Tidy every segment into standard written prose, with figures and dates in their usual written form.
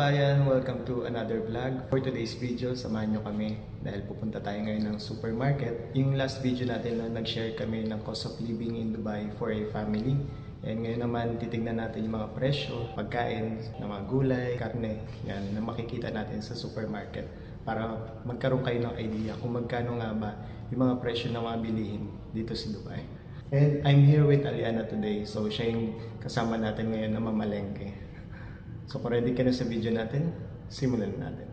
kabayan! Welcome to another vlog. For today's video, samahan nyo kami dahil pupunta tayo ngayon ng supermarket. Yung last video natin na nag-share kami ng cost of living in Dubai for a family. And ngayon naman, titignan natin yung mga presyo, pagkain, ng mga gulay, karne, yan, na makikita natin sa supermarket para magkaroon kayo ng idea kung magkano nga ba yung mga presyo ng mga bilihin dito sa Dubai. And I'm here with Aliana today, so siya yung kasama natin ngayon na mamalengke. So kung ready ka na sa video natin, simulan natin.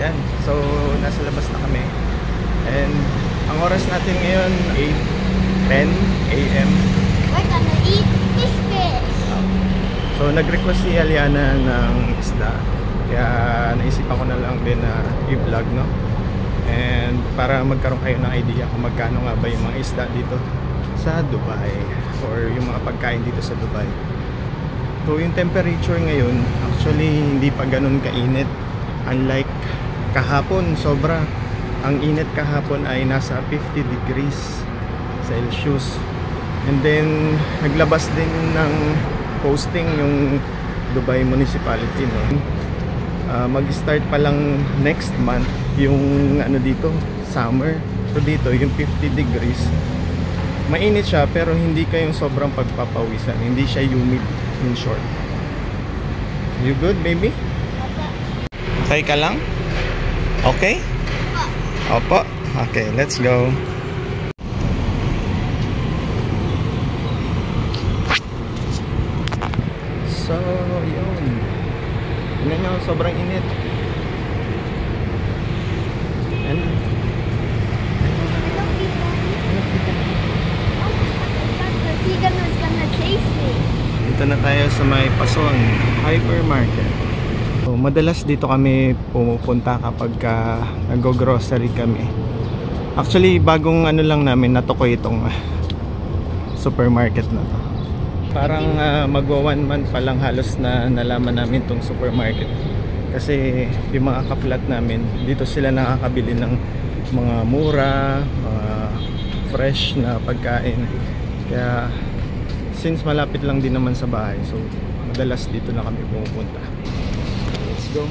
Yan, so nasa labas na kami. And ang oras natin ngayon, 8:10 AM. We're gonna eat fish. So nag-request si Aliana ng isda. Kaya naisipan ko na lang din na i-vlog, no? And para magkaroon kayo ng idea kung magkano nga ba yung mga isda dito sa Dubai or yung mga pagkain dito sa Dubai. So yung temperature ngayon, actually hindi pa ganun kainit. Unlike kahapon, sobra. Ang init kahapon ay nasa 50 degrees Celsius. And then naglabas din ng posting yung Dubai Municipality, no? Mag-start pa lang next month yung ano dito, summer. So dito yung 50 degrees, mainit siya pero hindi kayong sobrang pagpapawisan, hindi siya humid, in short. You good, baby? Okay ka lang? Okay? Opo. Okay, let's go. So yun, tingnan nyo, sobrang init. And He's gonna chase me. dito na tayo sa may Pason Hypermarket. So, madalas dito kami pumupunta kapag nag-grocery kami. Actually, bagong ano lang namin natukoy itong supermarket na to. Parang magwa 1 month pa lang halos na nalaman namin itong supermarket. Kasi yung mga ka-flat namin, dito sila nakakabili ng mga mura, mga fresh na pagkain. Kaya since malapit lang din naman sa bahay, so madalas dito na kami pumupunta. Let's go.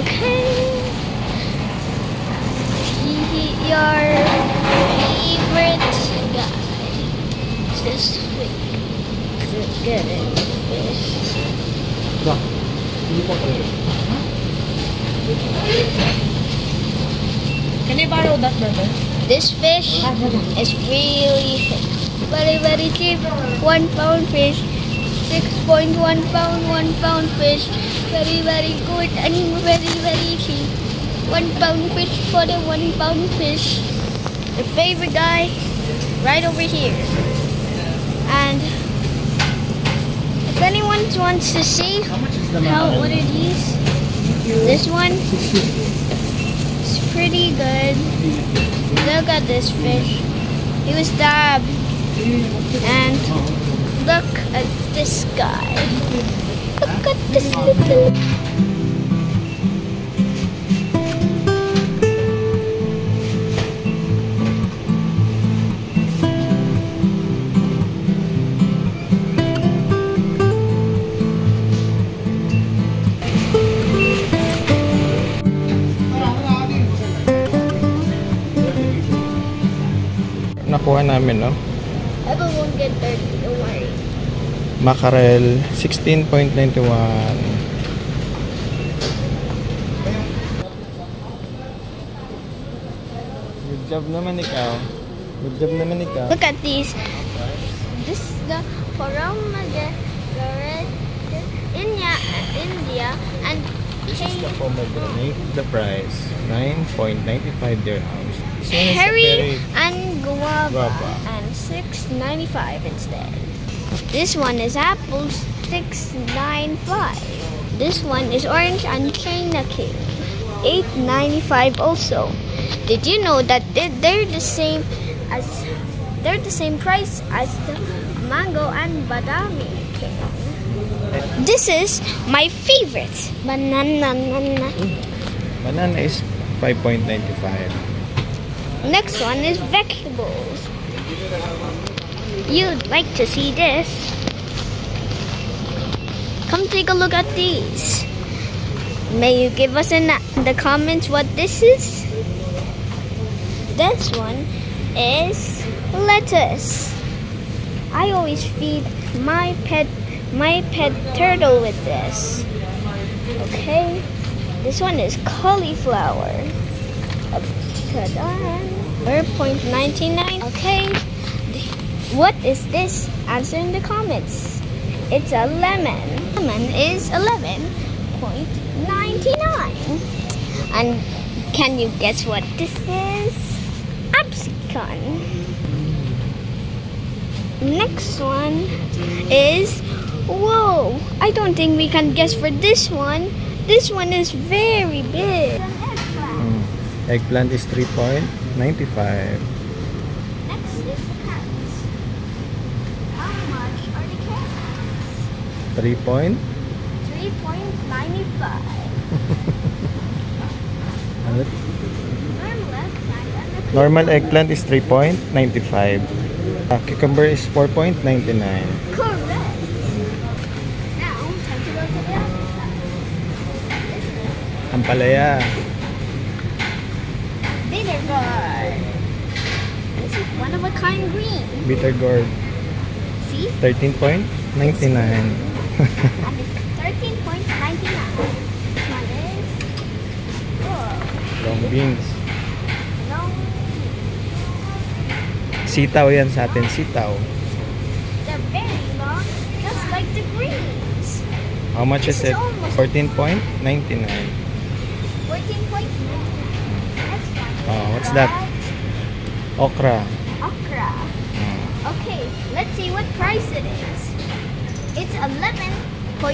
Okay. Your favorite guy. This week. Good fish. Can I borrow that, brother? This fish is really very, very cheap. 1 pound fish, 6.1 pound, 1 pound fish. Very, very good and very, very cheap. 1 pound fish for the 1 pound fish. The favorite guy right over here. And if anyone wants to see what it is, this one is pretty good. Look at this fish. He was stabbed. And look at this guy. Look at this little... Nakuha namin, no? Everyone won't get dirty, don't worry. Mackerel, 16.91. Good job naman ikaw. Good job naman ikaw. Look at these. This is the pomegranate, India, and This is the pomegranate. The price, 9.95 dirhams. This one is Harry and guava, Guava. and 6.95 instead. This one is apples, 6.95. This one is orange and China King, 8.95 also. Did you know that they're the same price as the mango and badami king? This is my favorite, banana. Banana is 5.95. Next one is vegetables. You'd like to see this. Come take a look at these. May you give us in the comments what this is? This one is lettuce. I always feed my pet turtle with this. Okay. This one is cauliflower. $0.99. Okay. What is this? Answer in the comments. It's a lemon. Lemon is $11.99. And can you guess what this is? Absicon. Next one is, whoa, I don't think we can guess for this one. This one is very big. Eggplant is $3.95. Next is carrots. How much are the carrots? $3.95. Normal eggplant is $3.95. Cucumber is $4.99. Correct. Now, time to go to the other side. Ampalaya. Bitter gourd. This is one of a kind green. Bitter gourd. See? $13.99. And it's $13.99. This one is Long beans. long. Sitaw yan sa atin. Sitaw. They're very long, just like the greens. How much is it? $14.99. 14.99. Next one. Oh, what's that? Okra. Okra. Okay, let's see what price it is. It's $11.99.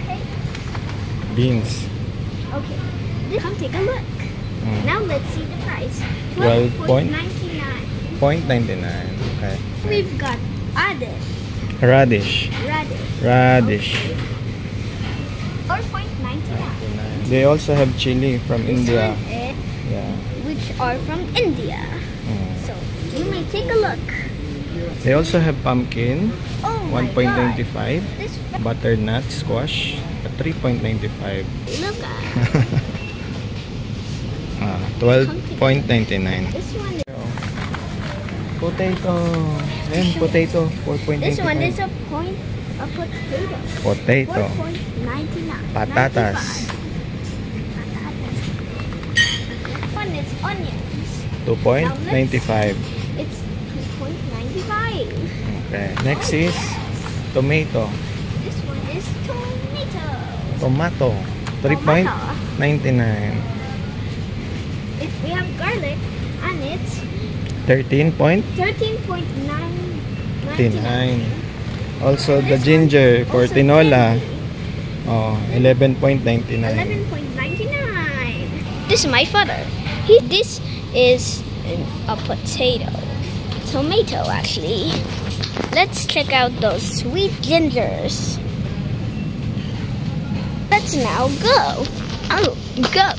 Okay. Beans. Okay. Come take a look. Now let's see the price. 12.99. 12.99. Okay. We've got Radish. Radish. 4.99. They also have chili from India. Yeah. Which are from India. So you may take a look. They also have pumpkin. Oh my God. 1.95. This Butternut squash at 3.95. look at 12.99. this one. Potato. Ayan, potato. 4.95. This one is a potato. Potato. 4.99. Patatas. This one is onions. 2.95. It's 2.95. Okay. Next is tomato. This one is tomato. Tomato. 3.99. We have garlic and it's 13.99. 13.99. Also the ginger for Also tinola. ginger. Oh, 11.99. 11.99. This is my father. This is a potato. Tomato, actually. Let's check out those sweet gingers. Let's now go. Oh, go.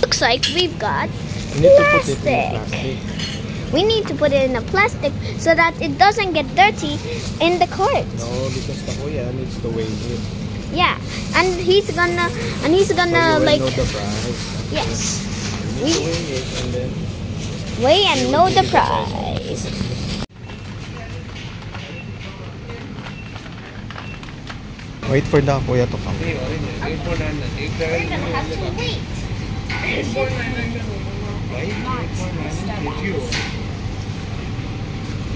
Looks like we've got plastic. We need to put it in a plastic so that it doesn't get dirty in the cart. No, because the kuya needs to weigh it. Yeah, and he's gonna like know the price. yes. You need to weigh it and then Weigh and know the price. wait for the kuya to come. We're gonna have to wait.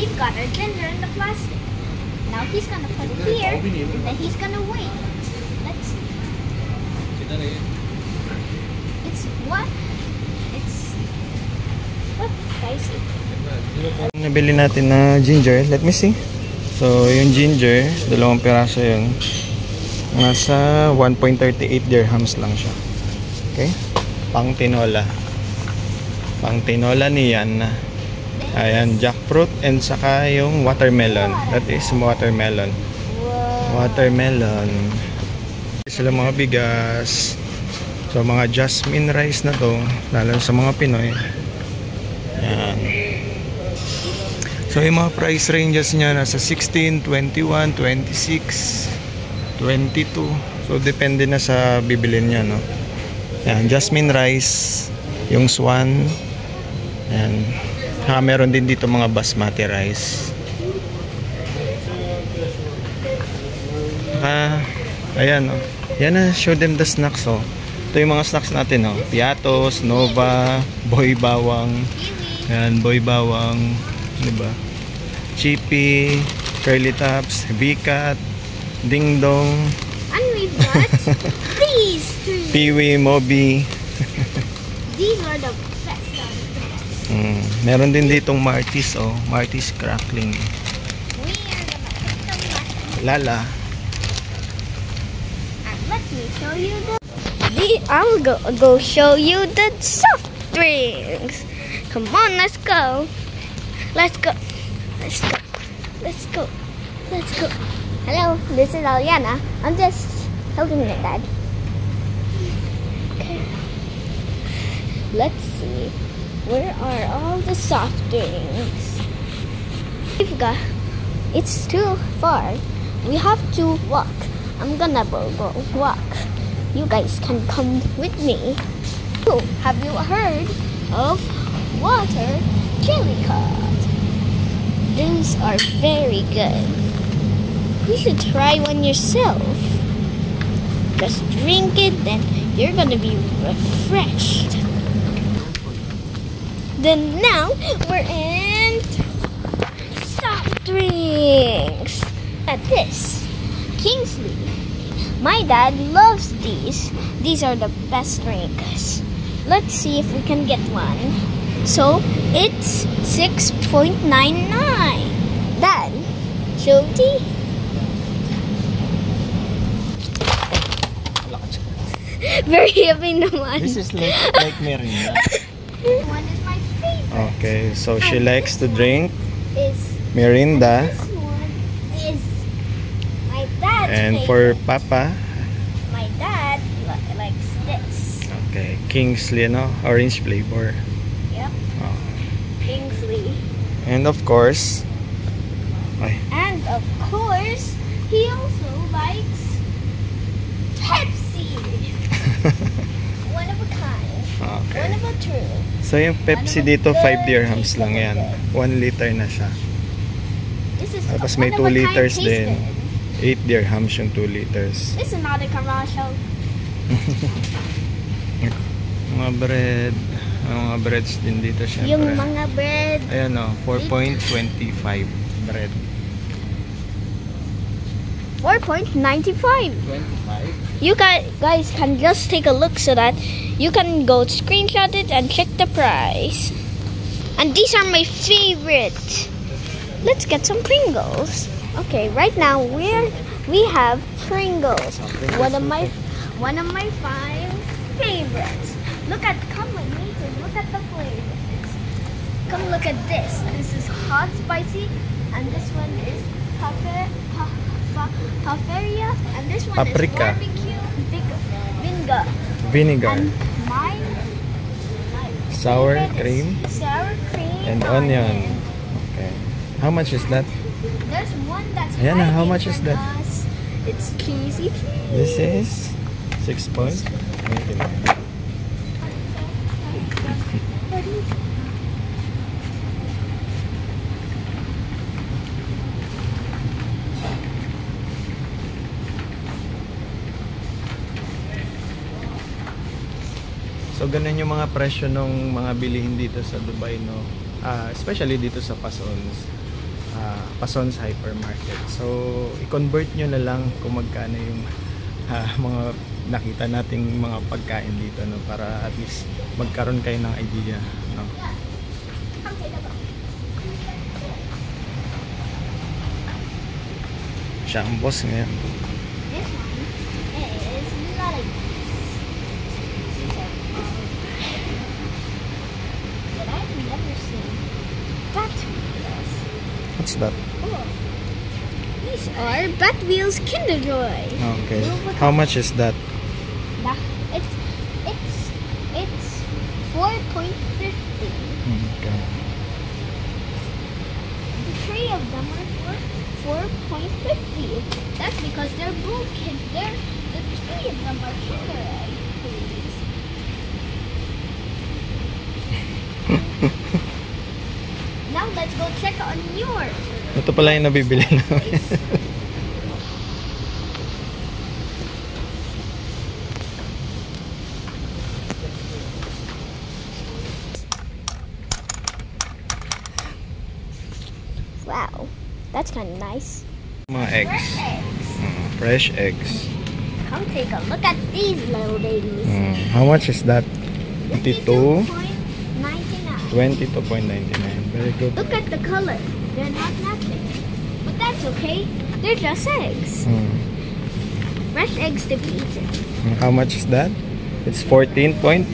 He's got our ginger in the plastic. Now he's gonna put it here, and then he's gonna wait. Let's see. It's what? It's what price? Nabili natin na ginger. Let me see. So, yung ginger, 2 piraso yun. Nasa 1.38 dirhams lang siya. Okay? Pang tinola. Pang tinola niyan. Ayan, jackfruit and saka yung watermelon. That is watermelon. Whoa. Watermelon. Sila mga bigas. So mga jasmine rice na to, lalo sa mga Pinoy. Yan. So yung mga price ranges niya nasa 16, 21, 26, 22. So depende na sa bibilin niya, no. Yan, jasmine rice, yung swan. Yan. Meron din dito mga basmati rice. Ayan, oh. Yan na, show them the snacks, oh. Ito yung mga snacks natin, oh. Piatos, Nova, Boy Bawang. Ayan, Boy Bawang. Diba? Chippy, Curly Tops, V-Cat, Ding Dong. And we've got these three. Peewee, Moby. These are the best. Meron din ditong Martis, oh. Martis Crackling. We are gonna put them back. Lala. And let me show you I'll go show you the soft drinks. Come on, let's go. Let's go. Let's go. Let's go. Let's go. Hello, this is Aliana. I'm just helping my dad. Okay. Let's see. Where are all the soft drinks? It's too far. We have to walk. I'm gonna go walk. You guys can come with me. Oh, have you heard of water chili cup? These are very good. You should try one yourself. Just drink it, then you're gonna be refreshed. Then now we're in soft drinks. At this, Kingsley. My dad loves these. These are the best drinks. Let's see if we can get one. So it's 6.99. Dad, Jody. Very heavy naman. This is like Merinda. One is my favorite. Okay, so she likes to drink Is Merinda. this one is my dad's And favorite. for Papa, My dad likes this. okay, Kingsley, no? Orange flavor. Yep. Oh. Kingsley. And of course, And of course, he also likes Pepsi. One of a kind. One okay. of a true. So yung Pepsi dito, 5 dirhams lang yan. 1 liter na siya. This is Tapos may 2 one of a kind liters tasted. din. 8 dirhams yung 2 liters. This is not a commercial. Mga bread. Mga breads din dito syempre. Yung mga bread. Ayan o, 4.25 bread. 4.95. 25? You guys can just take a look so that you can go screenshot it and check the price. And these are my favorite. Let's get some Pringles. Okay, right now we have Pringles. One of my 5 favorites. Come with me to look at the flavors. Come look at this. This is hot spicy, and this one is Paprika, and this one Paprika. is barbecue vinegar. Vinegar. And my Sour favorite is cream. sour cream And onion. Okay. How much is that? There's one that's Ayan na, how hiding much is from that? us. It's cheesy. This is 6 points. So ganun yung mga presyo ng mga bilihin dito sa Dubai, no? Especially dito sa Pasons. Pasons Hypermarket. So i-convert nyo na lang kung magkano yung mga nakita nating mga pagkain dito, no? Para at least magkaroon kayo ng idea, no? Siya ang boss ngayon. This one is lolly. But I've never seen Bat Wheels. What's that? Oh, these are Bat Wheels Kinder Joy. Okay. How much is that? 4.50. Okay. The three of them are 4.50. That's because they're broken. The three of them are sugar eggs. Now let's go check on yours. Ito pala yung nabibili namin. Wow, that's kind of nice. Mga eggs. Fresh eggs. Come take a look at these little babies. How much is that? 22? 22.99. 22.99. Very good. Look at the color. They're not matching. But that's okay. They're just eggs. Fresh eggs to be eaten. How much is that? It's 14.95.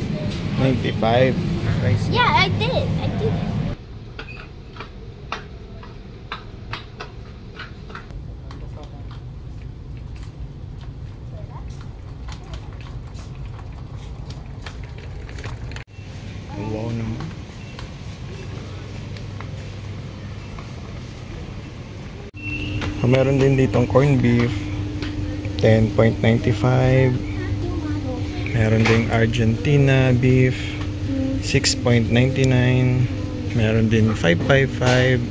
Yeah, I did. I did it. Wow naman. Meron din ditong corned beef, 10.95. Meron ding Argentina beef, 6.99. Meron din 555,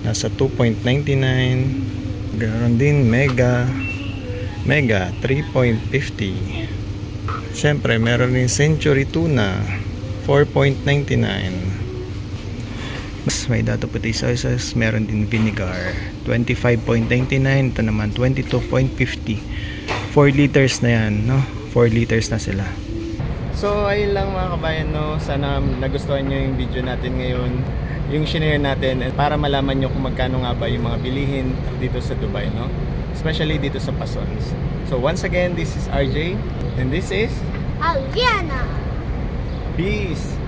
nasa 2.99. Meron din Mega 3.50. Siyempre, meron din Century Tuna, 4.99. Mas may dato puti soy sauce, meron din vinegar, 25.99. Ito naman 22.50. 4 liters na yan, no? 4 liters na sila. So ayun lang mga kabayan, no? Sana nagustuhan nyo yung video natin ngayon, yung shinare natin, para malaman nyo kung magkano nga ba yung mga bilihin dito sa Dubai, no? Especially dito sa Pasons. So once again, this is RJ and this is Aliana. Peace.